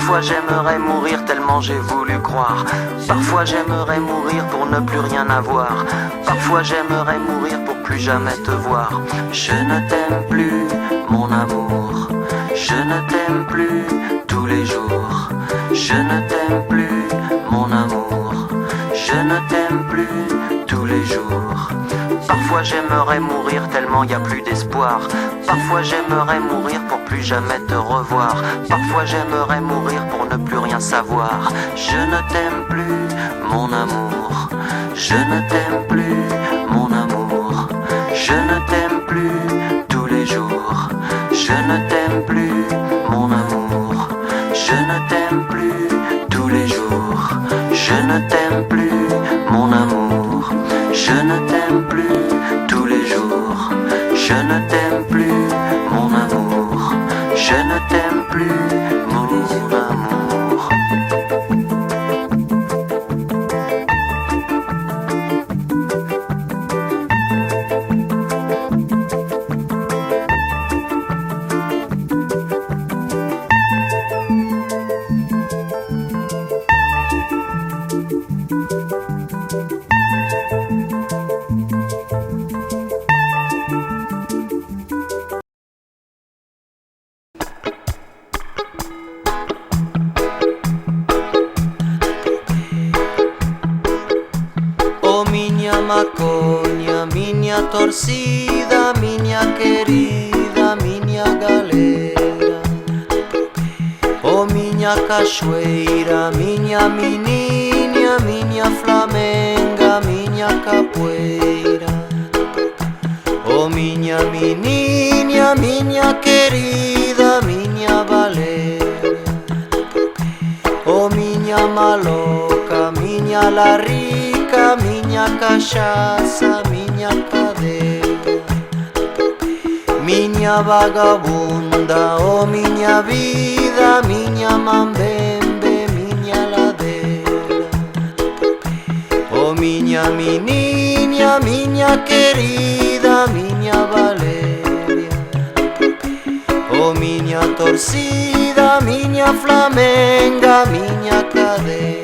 Parfois j'aimerais mourir tellement j'ai voulu croire. Parfois j'aimerais mourir pour ne plus rien avoir. Parfois j'aimerais mourir pour plus jamais te voir. Je ne t'aime plus, mon amour. Je ne t'aime plus tous les jours. Je ne t'aime plus, mon amour. Je ne t'aime plus tous les jours. Parfois j'aimerais mourir tellement y a plus d'espoir. Parfois j'aimerais mourir pour plus jamais te revoir. Parfois j'aimerais mourir pour ne plus rien savoir. Je ne t'aime plus, mon amour. Je ne t'aime plus, mon amour. Je ne t'aime plus tous les jours. Je ne t'aime plus, mon amour. Je ne t'aime plus tous les jours. Je ne t'aime plus, mon amour. Je ne t'aime plus tous les jours. Je ne t'aime plus, mon amour. Je ne t'aime plus, mon amour. Maconha, minha torcida, minha querida, minha galera. Oh minha cachoeira, minha menina, minha flamenga, minha capoeira. Oh minha menina, minha querida, minha baleira. Oh minha maloca, minha larica, minha cachaça, minha cadeia. Minha vagabunda, oh minha vida, minha mambembe, minha ladeira. Oh minha menina, minha querida, minha Valéria. Oh minha torcida, minha flamenga, minha cadeia.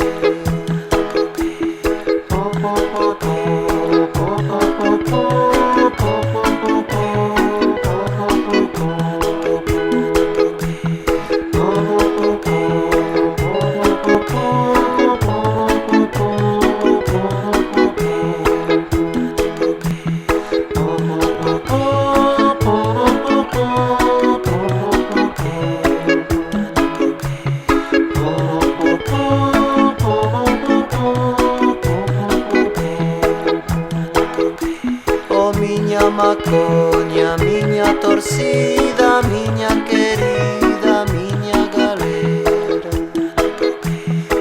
Maconha, minha torcida, minha querida, minha galera.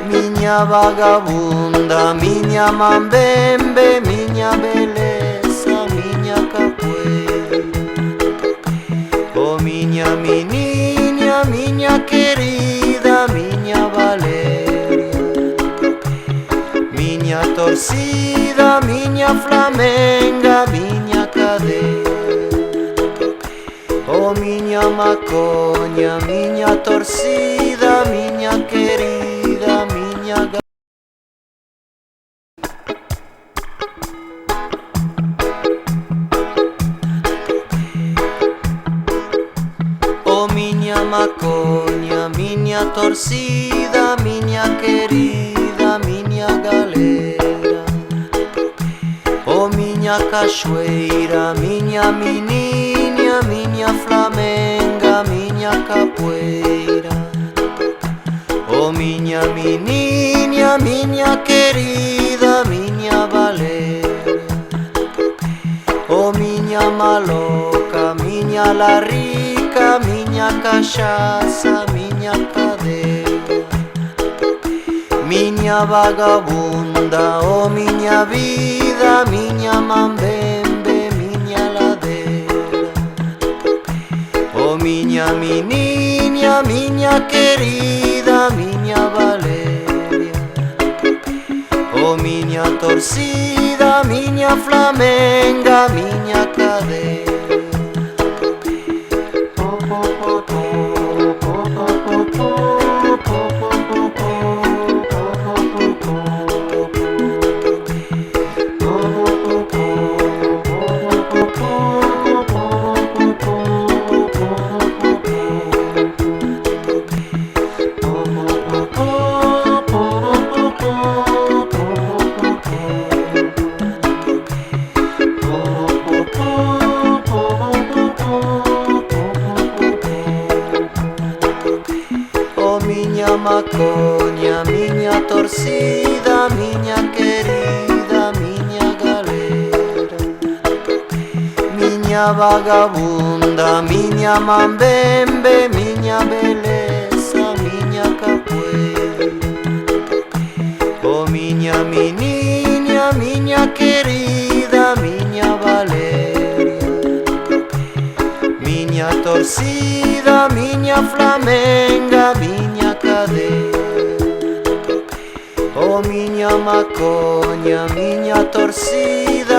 Minha vagabunda, minha mambembe, minha beleza, minha capoeira. Oh minha menina, minha querida, minha Valéria. Minha torcida, minha flamenga, minha cadeia. Oh minha maconha, minha torcida, minha querida, minha Oh minha maconha, minha torcida, minha querida, minha galera. Oh minha cachoeira, minha menina, minha flamenga, minha capoeira. Oh minha menina, minha querida, minha Valéria. Oh minha maloca, minha larica, minha cachaça, minha cadeia. Minha vagabunda, oh minha vida, minha mambembe, minha ladeira. Oh minha menina, minha querida, minha Valéria. Oh minha torcida, minha flamenga, minha cadeia. Oh, oh, oh, oh, oh, oh, oh, oh, oh. maconha, miña torcida, miña querida, miña galera, miña vagabunda, miña mambembe, miña beleza, miña capoeira. Oh miña meniña, miña querida, miña Valeria, miña torcida, miña flamenga, miña cadeira. Oh miña maconha, miña torcida,